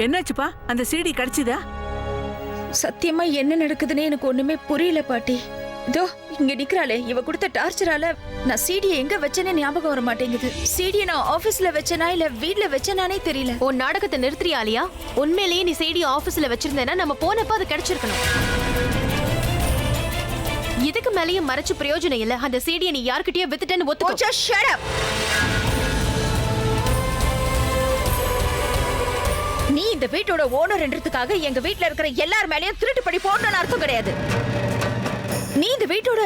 என்னாச்சுப்பா? அந்த சீடி கிடைச்சுதா? சத்தியமா என்ன நடக்குதுன்னு எனக்கு ஒண்ணுமே புரியல பாட்டி. இதோ இங்க நிக்கிறாளே, இவ கொடுத்த டார்ச்சரால நான் சீடியை எங்க வச்சேன்னு ஞாபகம் வர மாட்டேங்குது. சீடியை நான் ஆபீஸ்ல வச்சேனா இல்ல வீட்ல வச்சேனானே தெரியல. உன் நாடகத்தை நிறுத்துறியா ஆலியா? உண்மையிலேயே நீ சீடி ஆபீஸ்ல வச்சிருந்தேன்னா நம்ம போனப்ப அது கிடைச்சிருக்கணும். இதுக்கு மேலேயும் மறைச்சு பிரயோஜனம் இல்ல. அந்த சீடியை நீ யார்கிட்டயோ வித்துட்டேன்னு ஒத்துக்கோ. Just shut up. நீ இந்த வீட்டோட ஓனர்ன்றதுக்காக எங்க வீட்ல இருக்கிற எல்லார் மேலயும் திருட்டு படி போடணும்னு அர்த்தம் கிடையாது. நீ இந்த வீட்டோட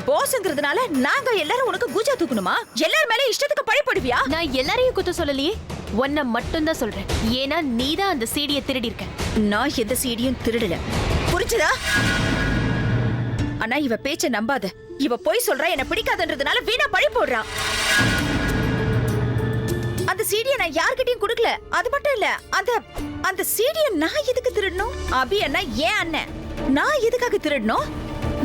பாஸ்ங்கிறதுனால நாங்க எல்லாரும் உனக்கு கூஜா தூக்கணுமா? எல்லார் மேல இஷ்டத்துக்கு பழி போடுவியா? நான் எல்லாரையும் குத்த சொல்லலையே, உன்னை மட்டும் தான் சொல்றேன். ஏன்னா நீதான் அந்த சீடியை திருடி இருக்க. நான் எந்த சீடியும் திருடல, புரிஞ்சுதா? ஆனா இவ பேச்ச நம்பாத. இவ பொய் சொல்றா, என்ன பிடிக்காதுன்றதுனால வீணா பழி போடுறா. அந்த சீடியை நான் யார்கிட்டயும் கொடுக்கல. அது மட்டும் இல்ல, அந்த சீடியை நான் எதுக்கு திருடணும்? அபி அண்ணா ஏன் அண்ணன், நான் எதுக்காக திருடணும்?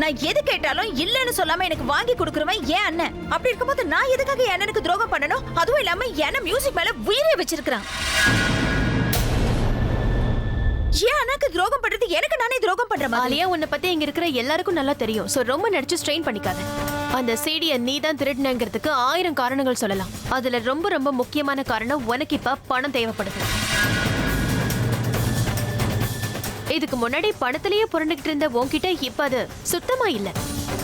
நான் எது கேட்டாலும் இல்லன்னு சொல்லாம எனக்கு வாங்கி கொடுக்கறவன் ஏன் அண்ணன். அப்படி இருக்கும்போது நான் எதுக்காக என் அண்ணனுக்கு துரோகம் பண்ணணும்? அதுவும் இல்லாம என்ன மியூசிக் மேல உயிரே வச்சிருக்கான். ஏன் அண்ணாக்கு துரோகம் பண்றது எனக்கு நானே துரோகம் பண்ற மாதிரி? ஆலியா, உன்னை பத்தி இங்க இருக்கிற எல்லாருக்கும் நல்லா தெரியும். சோ ரொம்ப நடிச்சு ஸ்ட்ரெயின் பண்ணிக்காத. அந்த சீடியை நீ தான் திருடினங்கிறதுக்கு 1000 காரணங்கள் சொல்லலாம். அதுல ரொம்ப ரொம்ப முக்கியமான காரணம், உனக்கு இப்ப பணம் தேவைப்படுது. இதுக்கு முன்னாடி பணத்திலேயே புரண்டுகிட்டு இருந்த உன்கிட்ட இப்ப அது சுத்தமா இல்ல.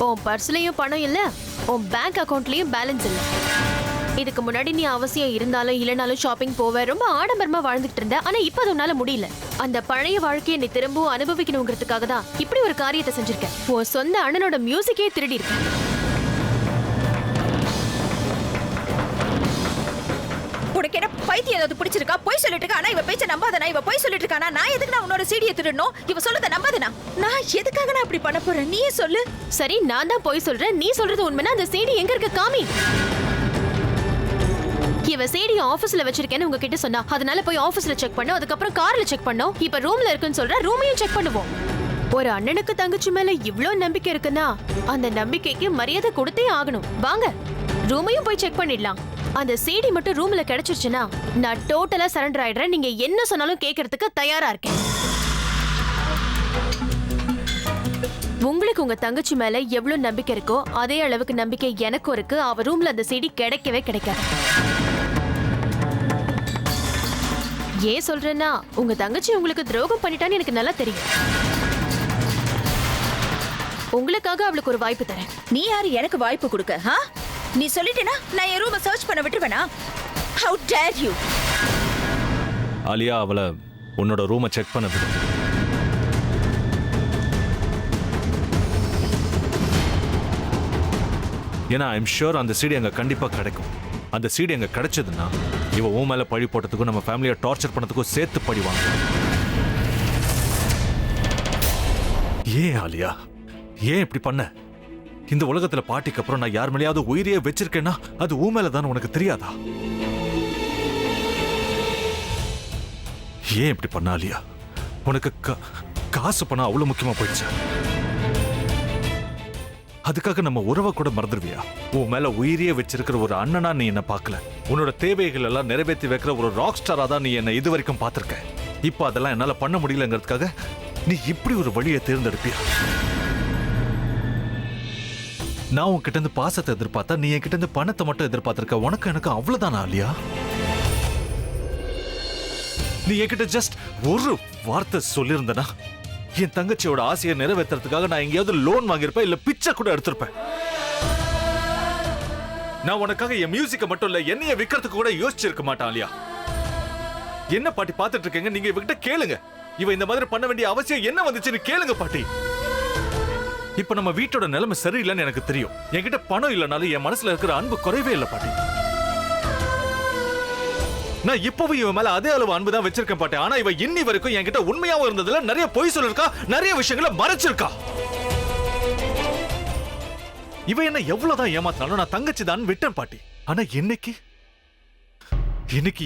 உன் பர்ஸ்லயும் பணம் இல்ல, உன் பேங்க் அக்கவுண்ட்லயும் பேலன்ஸ் இல்ல. இதுக்கு முன்னாடி நீ அவசியம் இருந்தாலும் இல்லனாலும் ஷாப்பிங் போவ, ரொம்ப ஆடம்பரமா வாழ்ந்துகிட்டு இருந்த. ஆனா இப்ப அது உன்னால முடியல. அந்த பழைய வாழ்க்கையை நீ திரும்பவும் அனுபவிக்கணுங்கிறதுக்காக தான் இப்படி ஒரு காரியத்தை செஞ்சிருக்க. உன் சொந்த அண்ணனோட மியூசிக்கே திருடி இருக்க. உனக்கு என்ன பைத்தியம் ஏதாவது பிடிச்சிருக்கா? போய் சொல்லிட்டு இருக்கா. ஆனா இவ பேச்ச நம்பாதனா? இவ போய் சொல்லிட்டு இருக்கானா? நான் எதுக்கு நான் உன்னோட சீடியை திருடணும்? இவ சொல்றத நம்பாதனா? நான் எதுக்காக நான் அப்படி பண்ண போறேன்? நீயே சொல்லு. சரி, நான் தான் போய் சொல்றேன். நீ சொல்றது உண்மைனா அந்த சீடி எங்க இருக்கு காமி. இவ சீடி ஆபீஸ்ல வச்சிருக்கேன்னு உங்ககிட்ட சொன்னா, அதனால போய் ஆபீஸ்ல செக் பண்ணோம். அதுக்கப்புறம் கார்ல செக் பண்ணோம். இப்ப ரூம்ல இருக்குன்னு சொல்ற, ரூமையும் செக் பண்ணுவோம். ஒரு அண்ணனுக்கு தங்கச்சி மேல இவ்ளோ நம்பிக்கை இருக்குன்னா அந்த நம்பிக்கைக்கு மரியாதை கொடுத்தே ஆகணும். வாங்க, ரூமையும் போய் செக் பண்ணிடலாம். அந்த சீடி மட்டும் ரூம்ல கிடைச்சிருச்சுன்னா நான் டோட்டலா சரண்டர் ஆயிடுறேன். நீங்க என்ன சொன்னாலும் கேட்கறதுக்கு தயாரா இருக்கேன். உங்களுக்கு உங்க தங்கச்சி மேல எவ்வளவு நம்பிக்கை இருக்கோ அதே அளவுக்கு நம்பிக்கை எனக்கும் இருக்கு. அவ ரூம்ல அந்த சீடி கிடைக்கவே கிடைக்காது. ஏன் சொல்றேன்னா, உங்க தங்கச்சி உங்களுக்கு துரோகம் பண்ணிட்டான்னு எனக்கு நல்லா தெரியும். உங்களுக்காக அவளுக்கு ஒரு வாய்ப்பு தரேன். நீ யாரு எனக்கு வாய்ப்பு கொடுக்க? நீ சொல்லிட்டேனா நான் என் ரூமை சர்ச் பண்ண விட்டுருவேனா? How dare you? ஆலியா, அவளை உன்னோட ரூமை செக் பண்ண விடு. ஏன்னா ஐம் ஷூர் அந்த சீடி அங்க கண்டிப்பா கிடைக்கும். அந்த சீடி அங்க கிடைச்சதுன்னா இவ உன் மேல பழி போட்டதுக்கும் நம்ம ஃபேமிலியை டார்ச்சர் பண்ணதுக்கும் சேர்த்து பழி வாங்க. ஏன் ஆலியா, ஏன் இப்படி பண்ண? இந்த உலகத்துல பாட்டிக்கு அப்புறம் நான் யார் மேலேயாவது உயிரையே வச்சிருக்கேன்னா அது உன் மேலதான் உனக்கு தெரியாதா? ஏன் இப்படி பண்ண ஆலியா? உனக்கு காசு பணம் அவ்வளவு முக்கியமா போயிடுச்சு. அதுக்காக நம்ம உறவை கூட மறந்துடுவியா? உன் மேல உயிரியே வச்சிருக்கிற ஒரு அண்ணனா நீ என்ன பார்க்கல. உன்னோட தேவைகள் எல்லாம் நிறைவேற்றி வைக்கிற ஒரு ராக் ஸ்டாரா தான் நீ என்ன இது வரைக்கும் பார்த்திருக்க. இப்ப அதெல்லாம் என்னால பண்ண முடியலங்கிறதுக்காக நீ இப்படி ஒரு வழியை தேர்ந்தெடுப்பியா? நான் உன்கிட்ட இருந்து பாசத்தை எதிர்பார்த்தா நீ என்கிட்ட இருந்து பணத்தை மட்டும் எதிர்பார்த்திருக்க. உனக்கு எனக்கு அவ்வளவுதானா இல்லையா? நீ என்கிட்ட ஜஸ்ட் ஒரு வார்த்தை சொல்லியிருந்தனா என் தங்கச்சியோட ஆசையை நிறைவேற்றுறதுக்காக நான் எங்கேயாவது லோன் வாங்கியிருப்பேன், இல்ல பிச்சை கூட எடுத்திருப்பேன். நான் உனக்காக என் மியூசிக்கை மட்டும் இல்ல என்னைய விற்கிறதுக்கு கூட யோசிச்சிருக்க மாட்டான் இல்லையா? என்ன பாட்டி பார்த்துட்டு இருக்கீங்க? நீங்க இவகிட்ட கேளுங்க. இவ இந்த மாதிரி பண்ண வேண்டிய அவசியம் என்ன வந்துச்சுன்னு கேளுங்க பாட்டி. இப்ப நம்ம வீட்டோட நிலைமை சரியில்லைன்னு எனக்கு தெரியும். என்கிட்ட பணம் இல்லைனாலும் என் மனசுல இருக்கிற அன்பு குறைவே இல்லை பாட்டி. நான் இப்பவும் இவன் மேல அதே அளவு அன்பு தான் வச்சிருக்கேன் பாட்டி. ஆனா இவ இன்னி வரைக்கும் என்கிட்ட உண்மையாவும் இருந்ததுல நிறைய பொய் சொல்லிருக்கா, நிறைய விஷயங்களை மறைச்சிருக்கா. இவ என்ன எவ்வளவுதான் ஏமாத்தினாலும் நான் தங்கச்சி தான் விட்டேன் பாட்டி. ஆனா இன்னைக்கு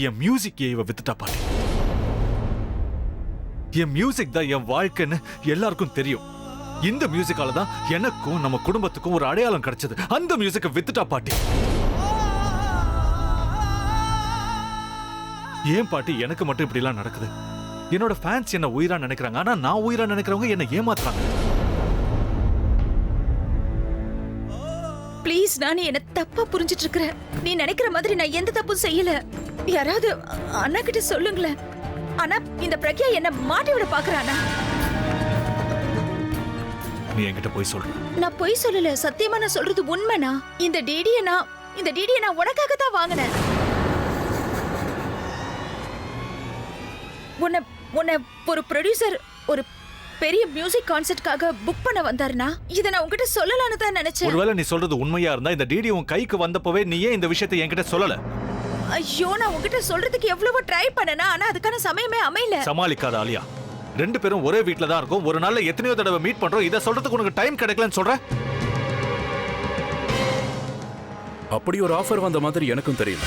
என் மியூசிக் இவ வித்துட்டா பாட்டி. என் மியூசிக் தான் என் வாழ்க்கைன்னு எல்லாருக்கும் தெரியும். இந்த மியூசிக்கால தான் எனக்கும் நம்ம குடும்பத்துக்கும் ஒரு அடையாளம் கிடைச்சது. அந்த மியூசிக்கை வித்துட்டா பாட்டி. ஏன் பாட்டி எனக்கு மட்டும் இப்படி எல்லாம் நடக்குது? என்னோட ஃபேன்ஸ் என்ன உயிரா நினைக்கிறாங்க, ஆனா நான் உயிரா நினைக்கிறவங்க என்ன ஏமாத்துறாங்க. ப்ளீஸ் நானி, என்ன தப்பா புரிஞ்சிட்டு இருக்கிற. நீ நினைக்கிற மாதிரி நான் எந்த தப்பும் செய்யல. யாராவது அண்ணா கிட்ட சொல்லுங்களேன். ஆனா இந்த பிரக்யா என்ன மாட்டி விட பாக்குறானா? நீ என்கிட்ட போய் சொல்ற. நான் பொய் சொல்லல, சத்தியமா நான் சொல்றது உண்மைனா. இந்த டிடியை நான் உனக்காக தான் வாங்கினேன். உன்னை ஒரு ப்ரொடியூசர் ஒரு பெரிய மியூசிக் கான்சர்ட்காக புக் பண்ண வந்தாருனா இத நான் உன்கிட்ட சொல்லலாம்னு தான் நினைச்சேன். ஒருவேளை நீ சொல்றது உண்மையா இருந்தா இந்த டிடி உன் கைக்கு வந்தப்பவே நீ ஏன் இந்த விஷயத்தை என்கிட்ட சொல்லல? ஐயோ, நான் உன்கிட்ட சொல்றதுக்கு எவ்வளவோ ட்ரை பண்ணனா, ஆனா அதுக்கான சமயமே அமையல. சமாளிக்காத ஆலியா. 2 பேரும் ஒரே வீட்ல தான் இருக்கோம். ஒரு நாள்ல எத்தனையோ தடவை மீட் பண்றோம். இத சொல்றதுக்கு உனக்கு டைம் கிடைக்கலன்னு சொல்ற? அப்படி ஒரு ஆஃபர் வந்த மாதிரி எனக்கும் தெரியல.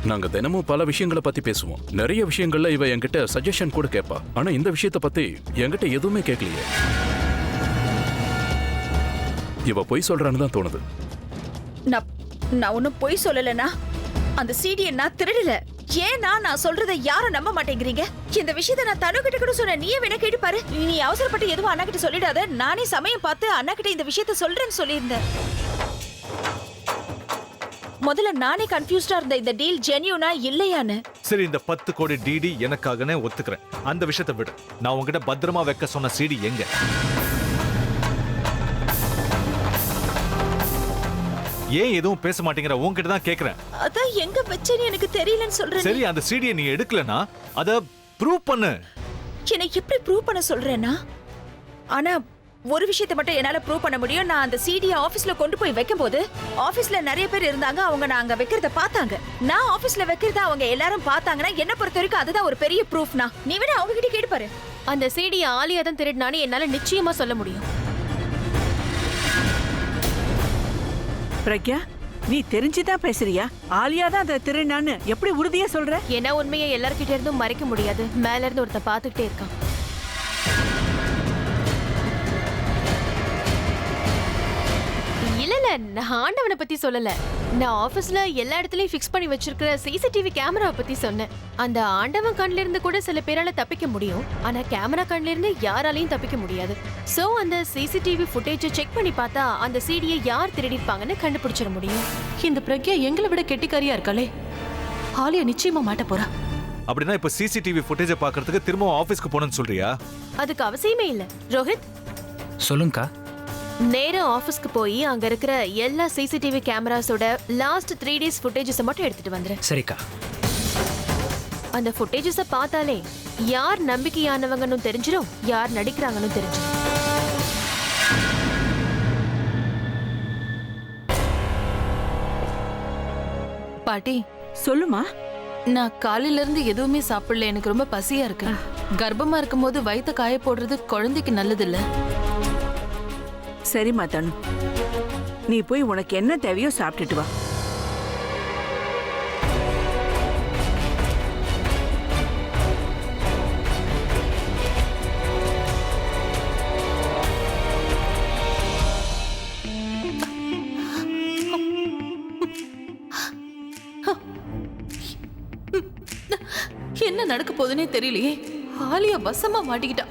நாங்க தினமும் பல விஷயங்களை பத்தி பேசுவோம். நிறைய விஷயங்கள்ல இவ என்கிட்ட சஜஷன் கூட கேட்பா. ஆனா இந்த விஷயத்தை பத்தி என்கிட்ட எதுவுமே கேட்கலையே. இவ பொய் சொல்றான்னு தான் தோணுது. நான் ஒன்னும் பொய் சொல்லலனா. அந்த சிடியை நான் திருடல. ஏன்னா நான் சொல்றதை யாரும் நம்ப மாட்டேங்கிறீங்க. இந்த விஷயத்தை நான் தனு கிட்ட கூட சொன்னேன். நீயே வேணா கேட்டு பாரு. நீ அவசரப்பட்டு எதுவும் அண்ணா கிட்ட சொல்லிடாத. நானே சமயம் பார்த்து அண்ணா கிட்ட இந்த விஷயத்தை சொல்றேன்னு சொல்லியிருந்தேன். முதல்ல நானே கன்ஃபியூஸ்டா இருந்த இந்த டீல் ஜென்யூனா இல்லையான்னு. சரி, இந்த 10 கோடி டிடி எனக்காகனே ஒத்துக்கிறேன். அந்த விஷயத்தை விடு. நான் உன்கிட்ட பத்திரமா வைக்க சொன்ன சிடி எங்க? ஏன் எதுவும் பேச மாட்டேங்கிற? உன்கிட்ட தான் கேக்குறேன். அதான் எங்க வச்சேன்னு எனக்கு தெரியலன்னு சொல்றேன். சரி, அந்த சிடியை நீ எடுக்கலனா அத ப்ரூவ் பண்ணு. என்னை எப்படி ப்ரூவ் பண்ண சொல்றேன்னா? ஆனா ஒரு விஷயத்தை மட்டும் என்னால ப்ரூவ் பண்ண முடியும். நான் அந்த சிடியை ஆபீஸ்ல கொண்டு போய் வைக்கும்போது ஆபீஸ்ல நிறைய பேர் இருந்தாங்க. அவங்க நான் அங்க வைக்கிறத பார்த்தாங்க. நான் ஆபீஸ்ல வைக்கிறத அவங்க எல்லாரும் பார்த்தாங்கன்னா என்ன பொறுத்த வரைக்கும் அதுதான் ஒரு பெரிய ப்ரூஃப்னா. நீ வேணா அவங்க கிட்ட கேட்டு பாரு. அந்த சிடி ஆலியா தான் திருடினான்னு என்னால நிச்சயமா சொல்ல முடியும். பிரக்யா, நீ தெரிஞ்சுதான் பேசுறியா? ஆலியா தான் அதை திருடினான்னு எப்படி உறுதியா சொல்ற? ஏன்னா உண்மையை எல்லார்கிட்ட இருந்தும் மறைக்க முடியாது. மேல இருந்து ஒருத்த பாத்துக்கிட்டே இருக்கான். இல்ல, நான் ஆண்டவனை பத்தி சொல்லல. நான் ஆபீஸ்ல எல்லா இடத்துலயும் ஃபிக்ஸ் பண்ணி வச்சிருக்கிற சிசிடிவி கேமராவை பத்தி சொன்னேன். அந்த ஆண்டவன் கண்ல இருந்து கூட சில பேரால தப்பிக்க முடியும். ஆனா கேமரா கண்ல இருந்து யாராலையும் தப்பிக்க முடியாது. சோ அந்த சிசிடிவி ஃபுட்டேஜை செக் பண்ணி பார்த்தா அந்த சிடியை யார் திருடிருப்பாங்கன்னு கண்டுபிடிச்சிட முடியும். இந்த பிரக்யா எங்களை விட கெட்டிக்காரியா இருக்காளே. ஆலியா நிச்சயமா மாட்ட போறா. அப்படின்னா இப்ப சிசிடிவி ஃபுட்டேஜை பார்க்கிறதுக்கு திரும்ப ஆபீஸ்க்கு போகணும்னு சொல்றியா? அதுக்கு அவசியமே இல்ல. ரோஹித், சொல்லுங்கக்கா. நேரா ஆபீஸ்க்கு போய் அங்க இருக்கிற எல்லா சிசிடிவி கேமராஸோட லாஸ்ட் 3 days ஃபுட்டேஜஸ் மட்டும் எடுத்துட்டு வந்துரு. சரிக்கா. அந்த ஃபுட்டேஜஸ பார்த்தாலே யார் நம்பிக்கையானவங்கன்னு தெரிஞ்சிடும், யார் நடிக்கிறாங்கன்னு தெரிஞ்சிடும். பாட்டி, சொல்லுமா. நான் காலையில இருந்து எதுவுமே சாப்பிடல. எனக்கு ரொம்ப பசியா இருக்கு. கர்ப்பமா இருக்கும்போது வயித்தை காய போடுறது குழந்தைக்கு நல்லது இல்ல. சரிம்மா தனு, நீ போய் உனக்கு என்ன தேவையோ சாப்பிட்டுட்டு வா. என்ன நடக்க போகுதுன்னே தெரியலையே. ஆலியா வசமா மாட்டிக்கிட்டா.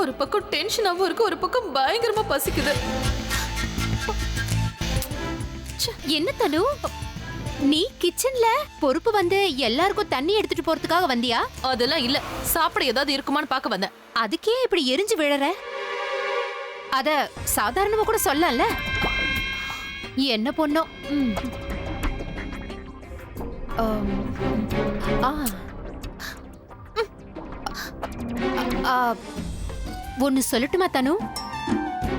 ஒரு பக்கம் டென்ஷனாவும் இருக்கு, ஒரு பக்கம் பயங்கரமா பசிக்குது. என்ன தனு, நீ கிச்சன்ல பொறுப்பு வந்து எல்லாருக்கும் தண்ணி எடுத்துட்டு போறதுக்காக வந்தியா? அதெல்லாம் இல்ல, சாப்பிட ஏதாவது இருக்குமான்னு பார்க்க வந்தேன். அதுக்கே இப்படி எரிஞ்சு விழற? அத சாதாரணமா கூட சொல்லல. என்ன பொண்ணோ. ஒன்னு சொல்லட்டுமா தனு?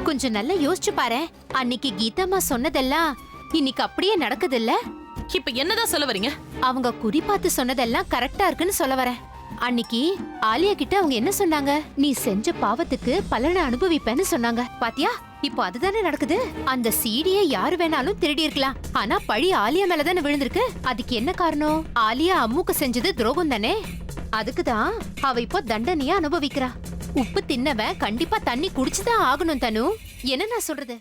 கொஞ்சம் நல்லா யோசிச்சு பாரு. அன்னைக்கு கீதாம்மா சொன்னதெல்லாம் இன்னைக்கு அப்படியே நடக்குதுல்ல? இப்ப என்னதான் சொல்ல வரீங்க? அவங்க குறி பார்த்து சொன்னதெல்லாம் கரெக்டா இருக்குன்னு சொல்ல வரேன். அன்னைக்கு ஆலியா கிட்ட அவங்க என்ன சொன்னாங்க? நீ செஞ்ச பாவத்துக்கு பலனை அனுபவிப்பேன்னு சொன்னாங்க. பாத்தியா, இப்போ அதுதானே நடக்குது. அந்த சீடியை யாரு வேணாலும் திருடி இருக்கலாம். ஆனா பழி ஆலியா மேலதானே விழுந்திருக்கு. அதுக்கு என்ன காரணம்? ஆலியா அம்முக்கு செஞ்சது துரோகம் தானே. அதுக்குதான் அவ இப்போ தண்டனையா அனுபவிக்கிறா. உப்பு தின்னவன் கண்டிப்பா தண்ணி குடிச்சுதான் ஆகணும் தனு. என்ன நான் சொல்றது?